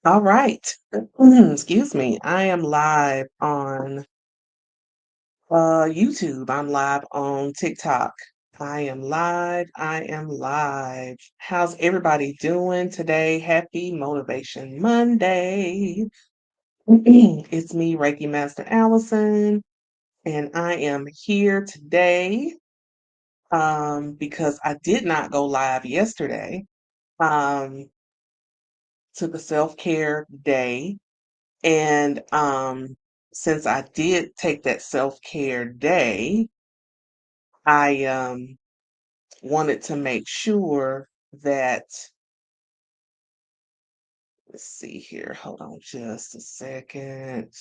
All right. Excuse me. I am live on YouTube. I'm live on TikTok. I am live. I am live. How's everybody doing today? Happy Motivation Monday. It's me, Reiki Master Allison, and I am here today because I did not go live yesterday. Um, took a self-care day. And since I did take that self-care day, I wanted to make sure that, let's see here, hold on just a second.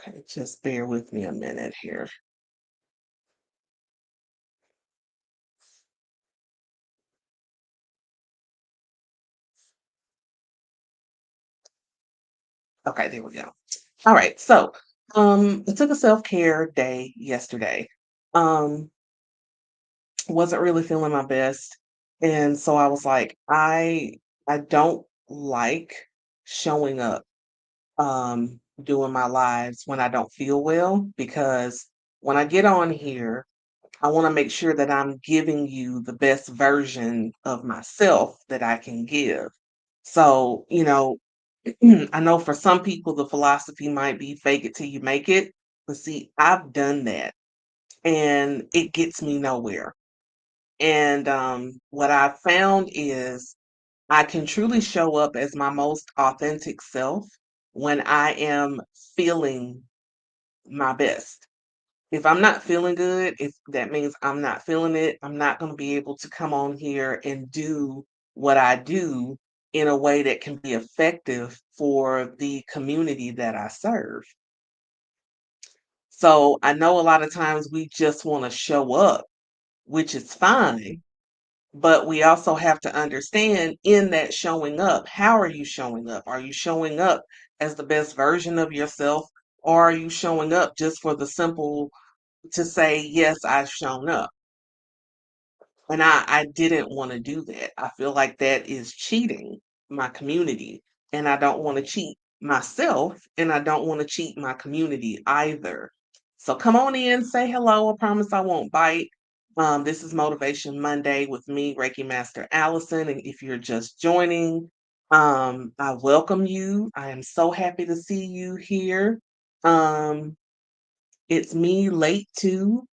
Okay, just bear with me a minute here. Okay, there we go. All right, so I took a self-care day yesterday. Um, wasn't really feeling my best. And so I was like, I don't like showing up doing my lives when I don't feel well because when I get on here, I want to make sure that I'm giving you the best version of myself that I can give. So, I know for some people the philosophy might be fake it till you make it, but see, I've done that and it gets me nowhere. And what I found is I can truly show up as my most authentic self when I am feeling my best. If I'm not feeling good, if that means I'm not feeling it, I'm not going to be able to come on here and do what I do in a way that can be effective for the community that I serve. So I know a lot of times we just want to show up, which is fine. But we also have to understand in that showing up, how are you showing up? Are you showing up as the best version of yourself? Or are you showing up just for the simple to say, yes, I've shown up? And I didn't want to do that. I feel like that is cheating my community. And I don't want to cheat myself and I don't want to cheat my community either. So come on in, say hello. I promise I won't bite. This is Motivation Monday with me, Reiki Master Allison. And if you're just joining, I welcome you. I am so happy to see you here. Um, it's me late to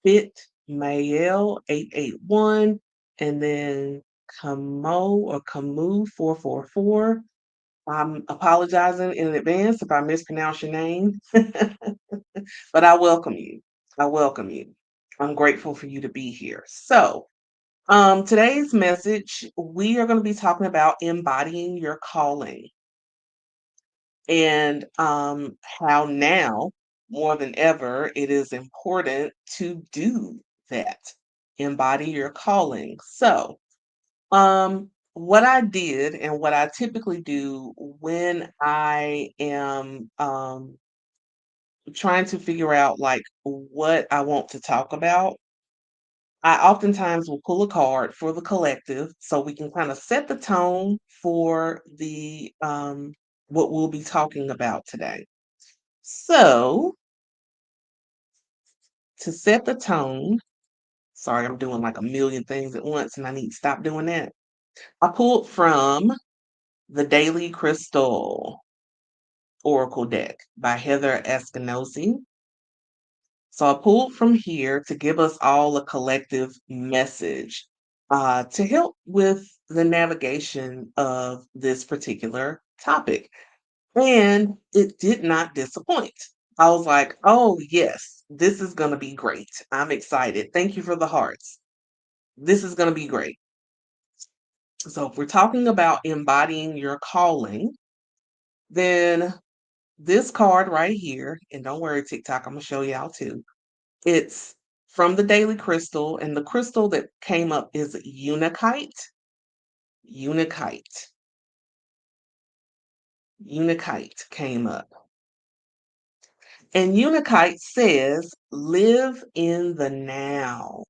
Fit Mael 881 and then Camus 444. I'm apologizing in advance if I mispronounce your name, but I welcome you. I welcome you. I'm grateful for you to be here. So, today's message, we are going to be talking about embodying your calling and how now more than ever it is important to do that, embody your calling. So what I did and what I typically do when I am trying to figure out like what I want to talk about, I oftentimes will pull a card for the collective so we can kind of set the tone for the what we'll be talking about today. So, to set the tone, sorry, I'm doing like a million things at once and I need to stop doing that. I pulled from the Daily Crystal Oracle deck by Heather Eskenazi. So I pulled from here to give us all a collective message to help with the navigation of this particular topic. And it did not disappoint. I was like, oh, yes, this is going to be great. I'm excited. Thank you for the hearts. This is going to be great. So, if we're talking about embodying your calling, then this card right here, and don't worry, TikTok, I'm going to show y'all too. It's from the daily crystal, and the crystal that came up is Unakite. Unakite. Unakite came up. And Unakite says, live in the now.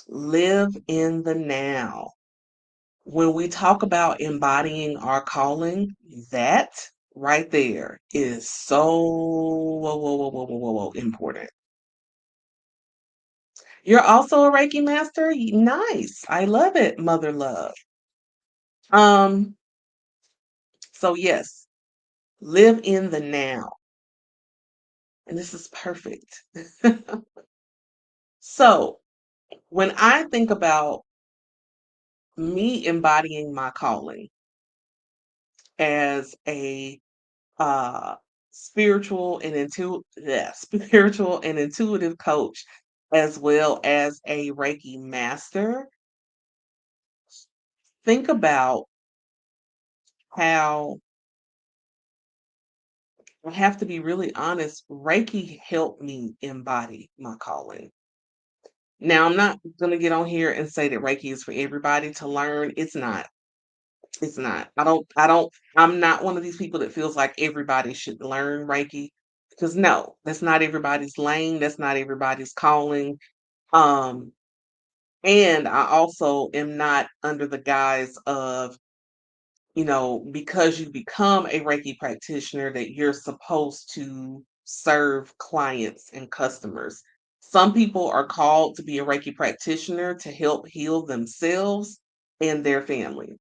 Live in the now. When we talk about embodying our calling, that right there is so important. You're also a Reiki master? Nice. I love it, mother love. Um, so yes, live in the now. And this is perfect. So when I think about me embodying my calling as a uh spiritual and intuitive coach as well as a Reiki master, think about how I have to be really honest, Reiki helped me embody my calling. Now, I'm not going to get on here and say that Reiki is for everybody to learn. It's not. It's not. I'm not one of these people that feels like everybody should learn Reiki because no, that's not everybody's lane. That's not everybody's calling. Um, and I also am not under the guise of, because you become a Reiki practitioner, that you're supposed to serve clients and customers. Some people are called to be a Reiki practitioner to help heal themselves and their family.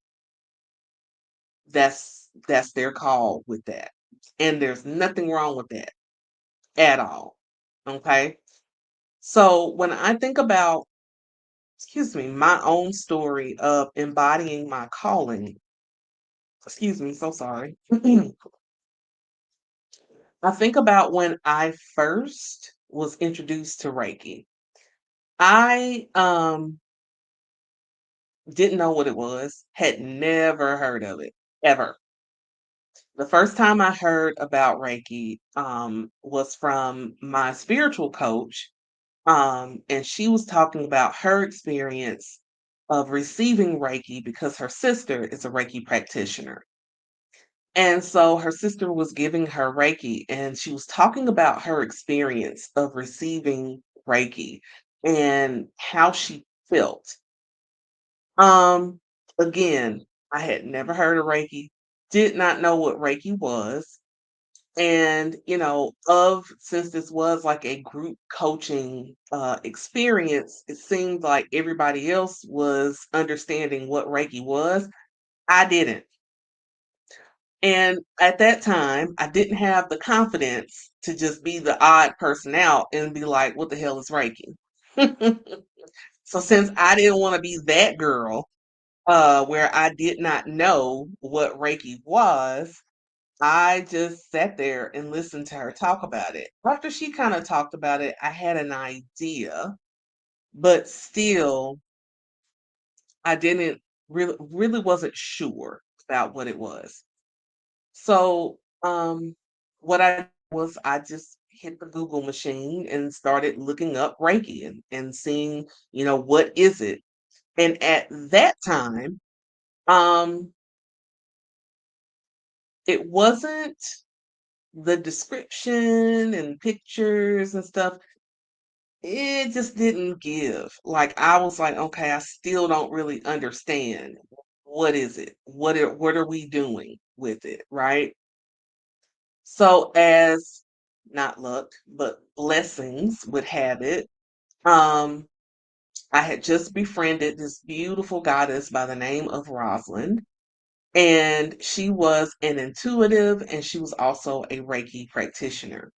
That's their call with that. And there's nothing wrong with that at all. Okay? So when I think about, excuse me, my own story of embodying my calling, excuse me, so sorry. I think about when I first was introduced to Reiki. I didn't know what it was, had never heard of it ever. The first time I heard about Reiki was from my spiritual coach, and she was talking about her experience of receiving Reiki because her sister is a Reiki practitioner. And so her sister was giving her Reiki, and she was talking about her experience of receiving Reiki and how she felt. Um, Again, I had never heard of Reiki, did not know what Reiki was. And, since this was like a group coaching experience, it seemed like everybody else was understanding what Reiki was. I didn't. And at that time, I didn't have the confidence to just be the odd person out and be like, what the hell is Reiki? So since I didn't want to be that girl, where I did not know what Reiki was, I just sat there and listened to her talk about it. After she kind of talked about it, I had an idea, but still, I didn't really wasn't sure about what it was. So, what I was I just hit the Google machine and started looking up Reiki and seeing, what is it? And at that time, um, it wasn't the description and pictures and stuff. It just didn't give. Like I was like, okay, I still don't really understand. What is it? What are we doing with it, right? So as not luck, but blessings would have it, um, I had just befriended this beautiful goddess by the name of Rosalind, and she was an intuitive and she was also a Reiki practitioner.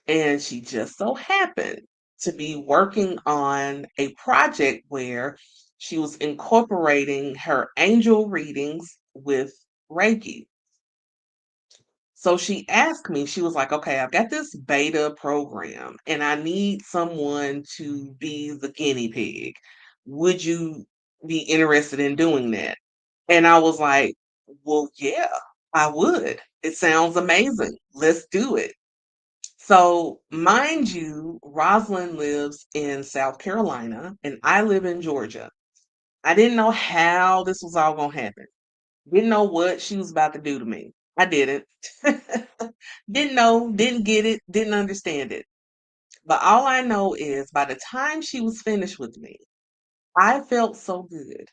And she just so happened to be working on a project where she was incorporating her angel readings with Reiki. So she asked me, she was like, okay, I've got this beta program and I need someone to be the guinea pig. Would you be interested in doing that? And I was like, well, yeah, I would. It sounds amazing. Let's do it. So, mind you, Rosalind lives in South Carolina and I live in Georgia. I didn't know how this was all going to happen. Didn't know what she was about to do to me. I didn't. Didn't know, didn't get it, didn't understand it. But all I know is by the time she was finished with me, I felt so good.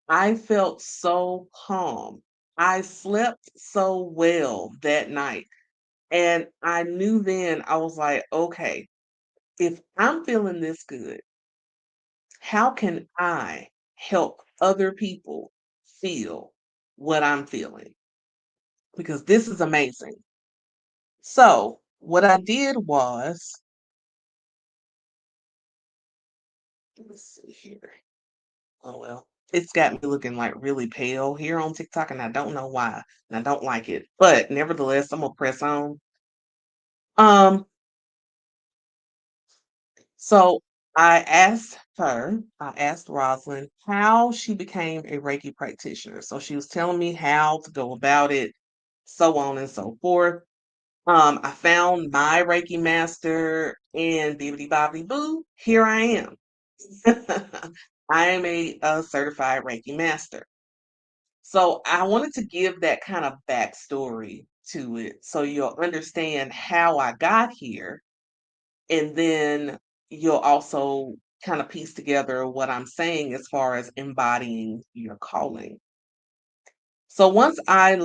I felt so calm. I slept so well that night. And I knew then, I was like, okay, if I'm feeling this good, how can I help other people feel what I'm feeling? Because this is amazing. So, what I did was, let me see here. Oh, well, it's got me looking like really pale here on TikTok, and I don't know why, and I don't like it. But nevertheless, I'm gonna press on. Um, so I asked Rosalind how she became a Reiki practitioner. So she was telling me how to go about it, so on and so forth. I found my Reiki master and bibbidi bobbidi boo, here I am. I am a certified Reiki master. So I wanted to give that kind of backstory to it so you'll understand how I got here. And then you'll also kind of piece together what I'm saying as far as embodying your calling. So once I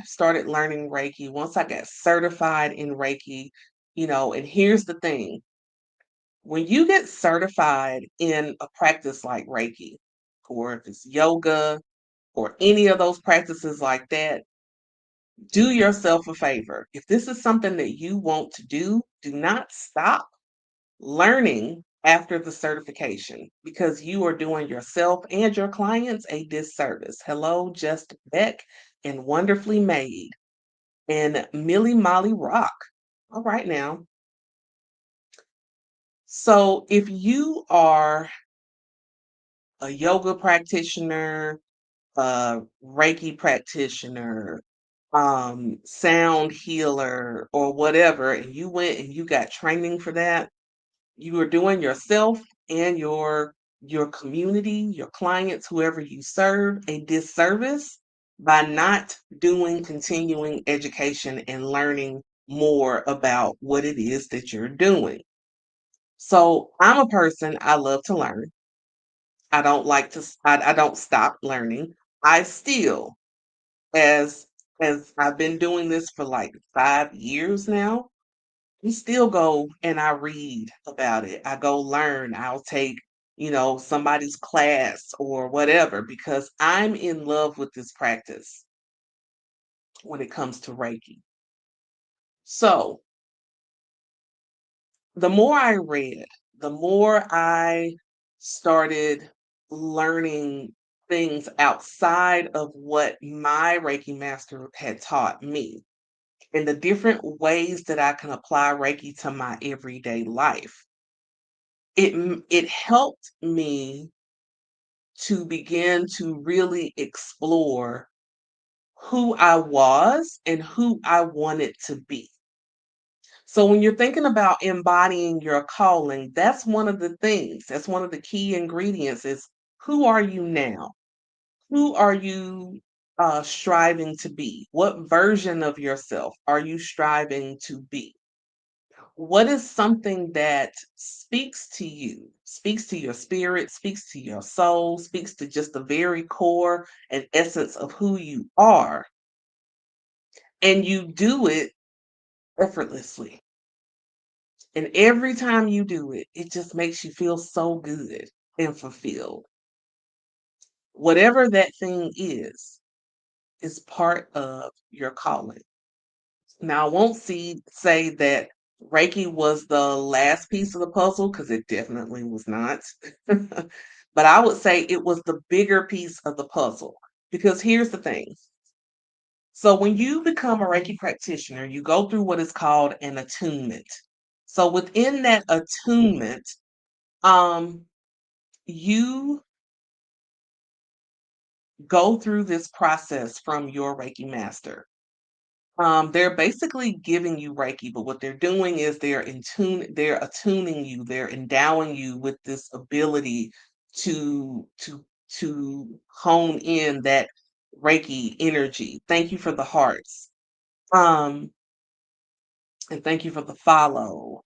started learning Reiki, once I got certified in Reiki, and here's the thing, when you get certified in a practice like Reiki, or if it's yoga, or any of those practices like that, do yourself a favor. If this is something that you want to do not stop learning after the certification because you are doing yourself and your clients a disservice. Hello, Just Beck and Wonderfully Made and Millie Molly Rock. All right now. So if you are a yoga practitioner, a Reiki practitioner, sound healer, or whatever, and you went and you got training for that, you are doing yourself and your community, your clients, whoever you serve, a disservice by not doing continuing education and learning more about what it is that you're doing. So I'm a person, I love to learn. I don't like to I don't stop learning. I still, as I've been doing this for like 5 years now, we still go and I read about it. I go learn. I'll take, somebody's class or whatever because I'm in love with this practice when it comes to Reiki. So the more I read, the more I started learning things outside of what my Reiki master had taught me and the different ways that I can apply Reiki to my everyday life. It helped me to begin to really explore who I was and who I wanted to be. So when you're thinking about embodying your calling, that's one of the things. That's one of the key ingredients is who are you now? Who are you striving to be? What version of yourself are you striving to be? What is something that speaks to you, speaks to your spirit, speaks to your soul, speaks to just the very core and essence of who you are, and you do it effortlessly. And every time you do it, it just makes you feel so good and fulfilled. Whatever that thing is part of your calling. Now, I won't say that Reiki was the last piece of the puzzle because it definitely was not. But I would say it was the bigger piece of the puzzle. Because here's the thing. So when you become a Reiki practitioner, you go through what is called an attunement. So within that attunement, um, you go through this process from your Reiki master. They're basically giving you Reiki, but what they're doing is they're attuning you, they're endowing you with this ability to hone in that Reiki energy. Thank you for the hearts. Um, and thank you for the follow.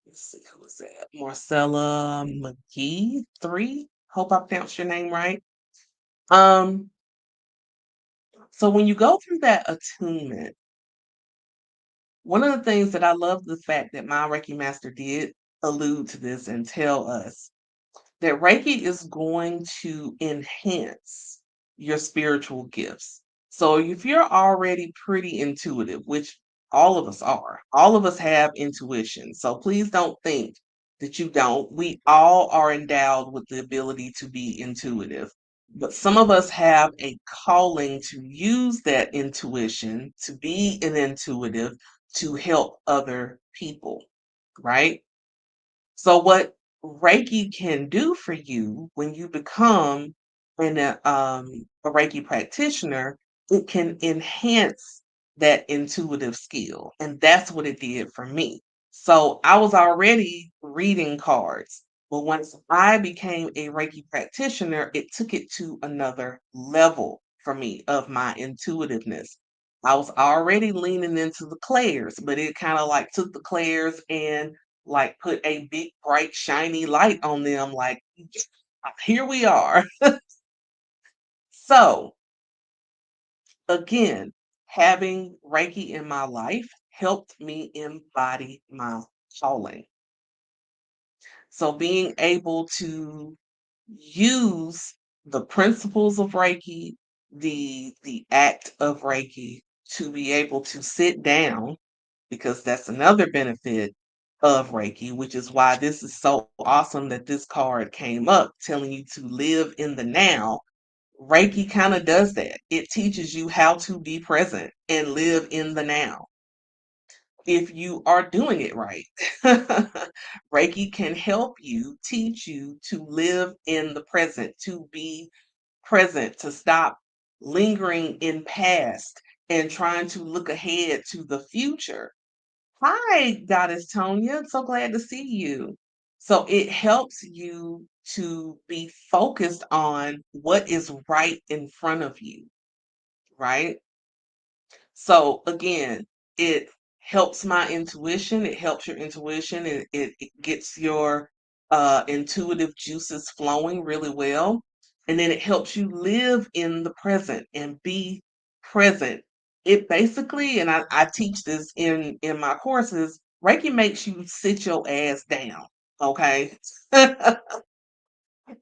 Let's see, who is that? Marcella McGee 3. Hope I pronounced your name right. Um, so when you go through that attunement, one of the things that I love the fact that my Reiki master did allude to this and tell us that Reiki is going to enhance your spiritual gifts. So if you're already pretty intuitive, which all of us are, all of us have intuition. So please don't think that you don't. We all are endowed with the ability to be intuitive. But some of us have a calling to use that intuition to be an intuitive to help other people, right? So what Reiki can do for you when you become a Reiki practitioner, it can enhance that intuitive skill. And that's what it did for me. So I was already reading cards, but once I became a Reiki practitioner, it took it to another level for me of my intuitiveness. I was already leaning into the clairs, but it kind of like took the clairs and like put a big bright shiny light on them like here we are. So again, having Reiki in my life helped me embody my calling. So being able to use the principles of Reiki, the act of Reiki, to be able to sit down, because that's another benefit of Reiki, which is why this is so awesome that this card came up telling you to live in the now. Reiki kind of does that. It teaches you how to be present and live in the now if you are doing it right. Reiki can help you, teach you to live in the present, to be present, to stop lingering in past and trying to look ahead to the future. Hi, Goddess Tonya. So glad to see you. So it helps you to be focused on what is right in front of you, right? So again, it helps my intuition. It helps your intuition. It gets your intuitive juices flowing really well. And then it helps you live in the present and be present. It basically, and I teach this in my courses, Reiki makes you sit your ass down. Okay.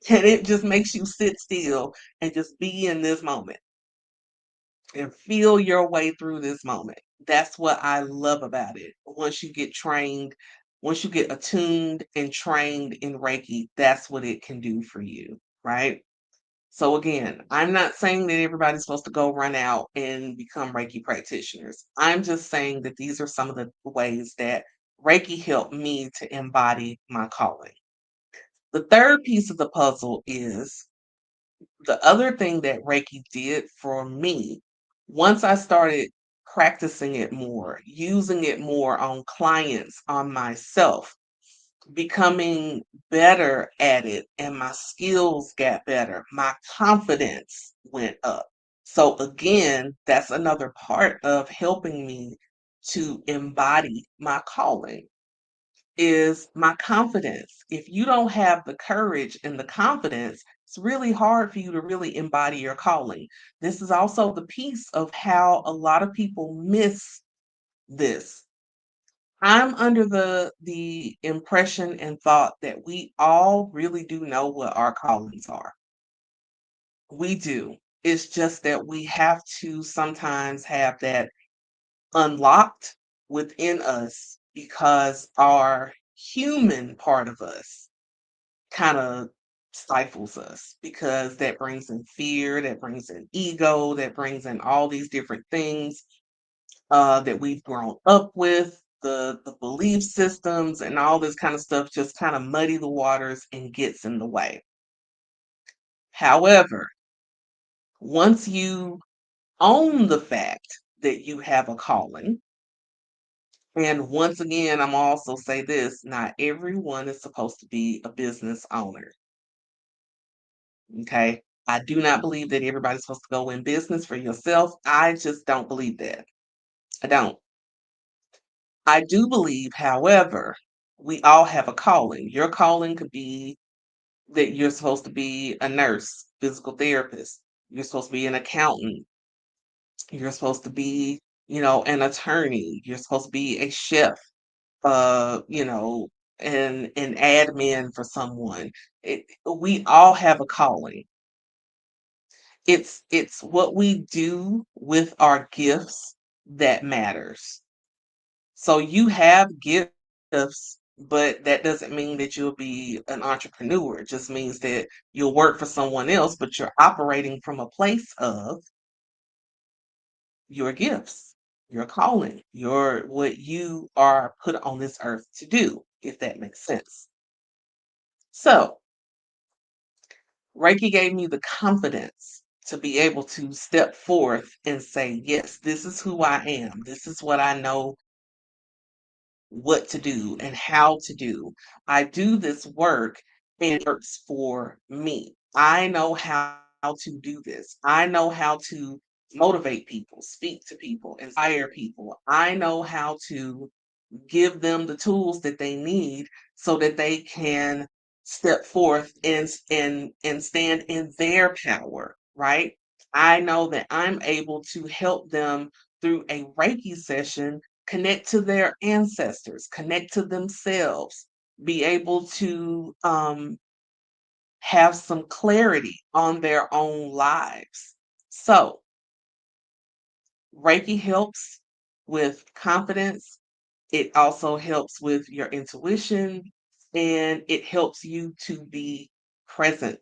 And it just makes you sit still and just be in this moment and feel your way through this moment. That's what I love about it. Once you get trained, once you get attuned and trained in Reiki, that's what it can do for you, right? So again, I'm not saying that everybody's supposed to go run out and become Reiki practitioners. I'm just saying that these are some of the ways that Reiki helped me to embody my calling. The third piece of the puzzle is the other thing that Reiki did for me, once I started practicing it more, using it more on clients, on myself, becoming better at it, and my skills got better, my confidence went up. So, again, that's another part of helping me to embody my calling is my confidence. If you don't have the courage and the confidence, it's really hard for you to really embody your calling. This is also the piece of how a lot of people miss this. I'm under the impression and thought that we all really do know what our callings are. We do. It's just that we have to sometimes have that unlocked within us because our human part of us kind of stifles us because that brings in fear, that brings in ego, that brings in all these different things that we've grown up with, the belief systems and all this kind of stuff just kind of muddy the waters and gets in the way. However, once you own the fact that you have a calling. And once again, I'm also say this, not everyone is supposed to be a business owner. Okay. I do not believe that everybody's supposed to go in business for yourself. I just don't believe that. I don't. I do believe, however, we all have a calling. Your calling could be that you're supposed to be a nurse, physical therapist. You're supposed to be an accountant. You're supposed to be, an attorney. You're supposed to be a chef, an admin for someone. We all have a calling. It's what we do with our gifts that matters. So you have gifts, but that doesn't mean that you'll be an entrepreneur. It just means that you'll work for someone else, but you're operating from a place of your gifts, your calling, your what you are put on this earth to do, if that makes sense. So Reiki gave me the confidence to be able to step forth and say, yes, this is who I am. This is what I know what to do and how to do. I do this work and it works for me. I know how to do this. I know how to motivate people, speak to people, inspire people. I know how to give them the tools that they need so that they can step forth and stand in their power, right? I know that I'm able to help them through a Reiki session connect to their ancestors, connect to themselves, be able to have some clarity on their own lives. So Reiki helps with confidence. It also helps with your intuition and it helps you to be present.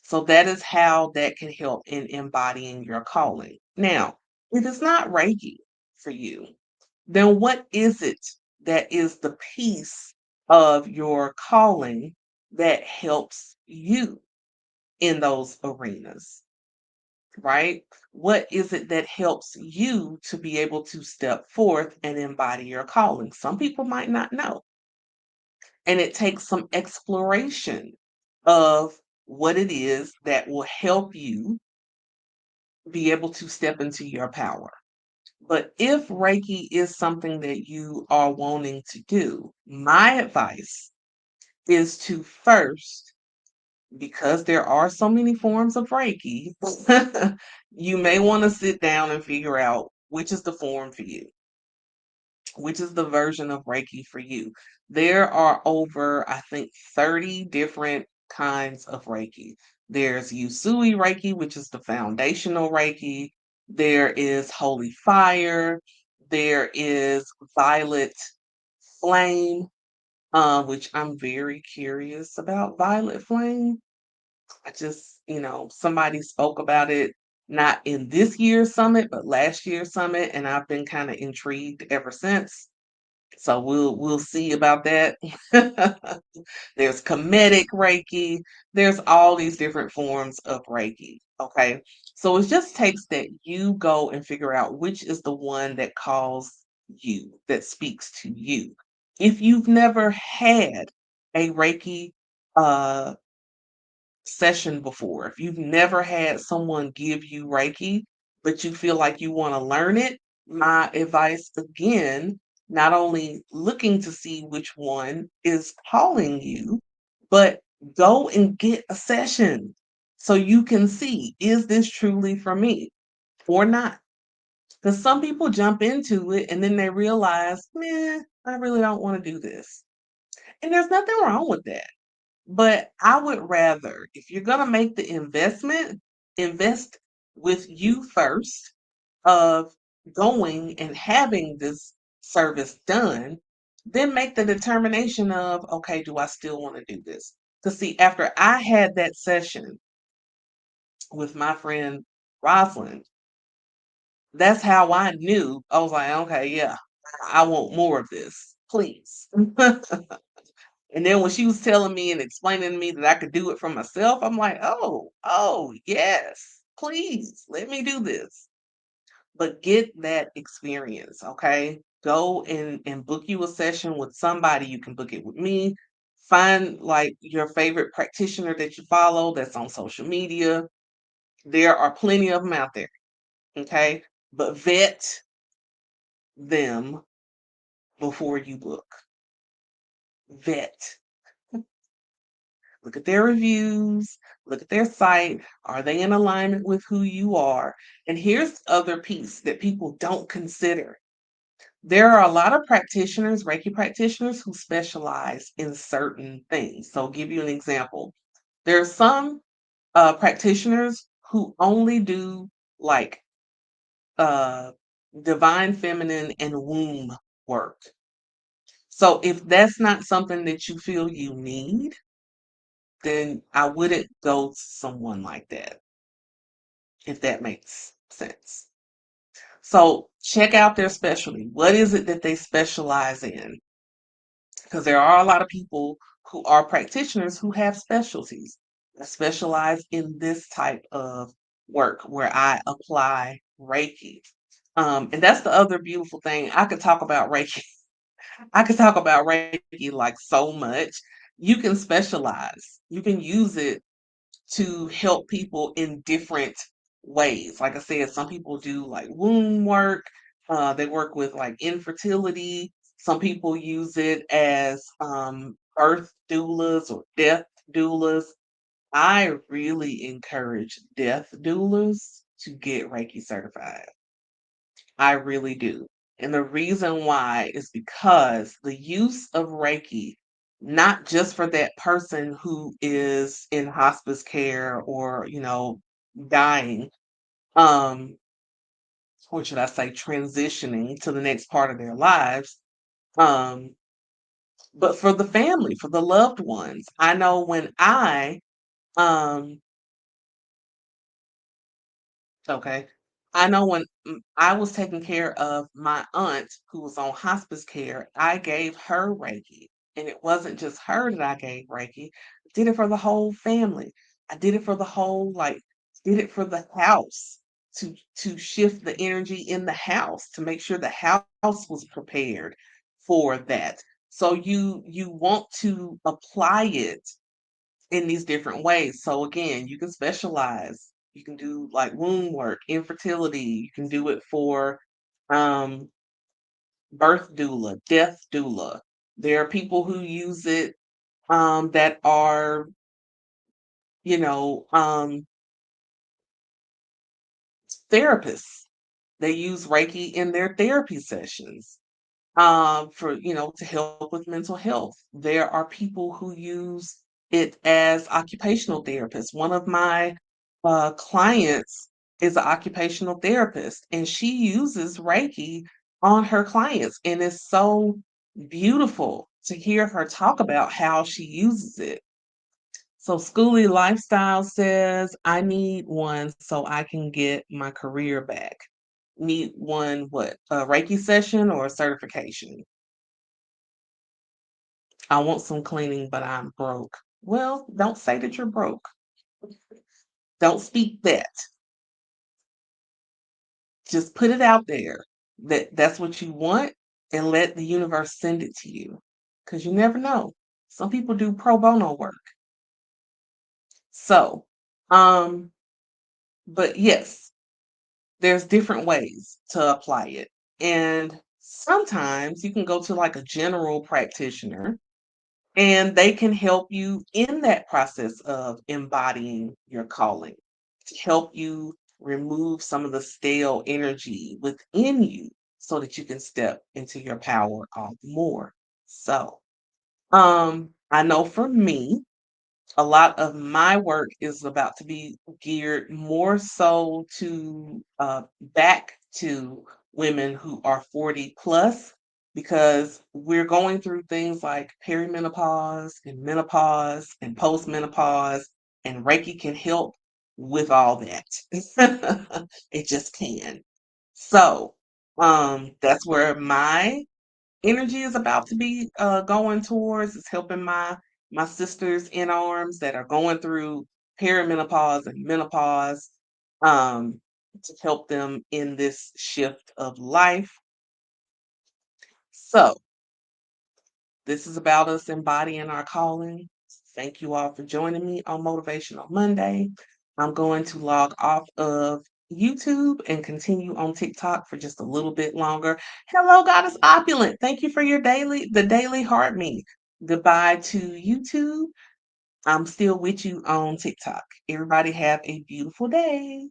So that is how that can help in embodying your calling. Now, if it's not Reiki for you, then what is it that is the piece of your calling that helps you in those arenas? Right? What is it that helps you to be able to step forth and embody your calling? Some people might not know. And it takes some exploration of what it is that will help you be able to step into your power. But if Reiki is something that you are wanting to do, my advice is to first, because there are so many forms of Reiki, you may want to sit down and figure out which is the form for you, which is the version of Reiki for you. There are over, I think, 30 different kinds of Reiki. There's Usui Reiki, which is the foundational Reiki. There is Holy Fire. There is Violet Flame, which I'm very curious about Violet Flame. I just, somebody spoke about it not in this year's summit, but last year's summit, and I've been kind of intrigued ever since. So we'll see about that. There's comedic Reiki. There's all these different forms of Reiki. Okay. So it just takes that you go and figure out which is the one that calls you, that speaks to you. If you've never had a Reiki uh session before, if you've never had someone give you Reiki, but you feel like you want to learn it, my advice again, not only looking to see which one is calling you, but go and get a session so you can see, is this truly for me or not? Because some people jump into it and then they realize, man, I really don't want to do this. And there's nothing wrong with that. But I would rather, if you're gonna make the investment, invest with you first of going and having this service done, then make the determination of, okay, do I still want to do this? Because see, after I had that session with my friend Rosalind, that's how I knew. I was like, okay, yeah, I want more of this, please. And then when she was telling me and explaining to me that I could do it for myself, I'm like, oh, yes, please let me do this. but get that experience, okay? Go and book you a session with somebody. You can book it with me. Find like your favorite practitioner that you follow that's on social media. There are plenty of them out there, okay? But vet them before you book. Vet. Look at their reviews, look at their site. Are they in alignment with who you are? And here's the other piece that people don't consider. There are a lot of practitioners, Reiki practitioners, who specialize in certain things. So, I'll give you an example. There are some practitioners who only do like uh, divine feminine and womb work. So, if that's not something that you feel you need, then I wouldn't go to someone like that, if that makes sense. So, check out their specialty. What is it that they specialize in? Because there are a lot of people who are practitioners who have specialties. I specialize in this type of work where I apply Reiki. And that's the other beautiful thing. I could talk about Reiki. I could talk about Reiki like so much. You can specialize. You can use it to help people in different ways. Like I said, some people do like womb work. They work with like infertility. Some people use it as birth doulas or death doulas. I really encourage death doulas to get Reiki certified. I really do. And the reason why is because the use of Reiki, not just for that person who is in hospice care or, dying, um, or should I say transitioning to the next part of their lives, um, but for the family, for the loved ones. I know when um Okay. I know when I was taking care of my aunt who was on hospice care, I gave her Reiki. And it wasn't just her that I gave Reiki. I did it for the whole family. I did it for the whole, like, did it for the house to shift the energy in the house, to make sure the house was prepared for that. So you want to apply it in these different ways. So again, you can specialize. You can do like womb work, infertility. You can do it for um, birth doula, death doula. There are people who use it that are, you know, therapists. They use Reiki in their therapy sessions. For to help with mental health. There are people who use it as occupational therapists. One of my clients is an occupational therapist, and she uses Reiki on her clients, and it's so beautiful to hear her talk about how she uses it. So Schooly Lifestyle says, I need one so I can get my career back. Need one, what, a Reiki session or a certification? I want some cleaning, but I'm broke. Well, don't say that you're broke. Don't speak that. Just put it out there that that's what you want and let the universe send it to you. Because you never know. Some people do pro bono work. So, um, but yes, there's different ways to apply it. And sometimes you can go to like a general practitioner and they can help you in that process of embodying your calling to help you remove some of the stale energy within you so that you can step into your power all the more. So, I know for me, a lot of my work is about to be geared more so to back to women who are 40 plus because we're going through things like perimenopause and menopause and postmenopause, and Reiki can help with all that. It just can. So, that's where my energy is about to be going towards is helping my sisters in arms that are going through perimenopause and menopause. Um, to help them in this shift of life. So, this is about us embodying our calling. Thank you all for joining me on Motivational Monday. I'm going to log off of YouTube and continue on TikTok for just a little bit longer. Hello, Goddess Opulent. Thank you for your daily heart me. Goodbye to YouTube. I'm still with you on TikTok. Everybody have a beautiful day.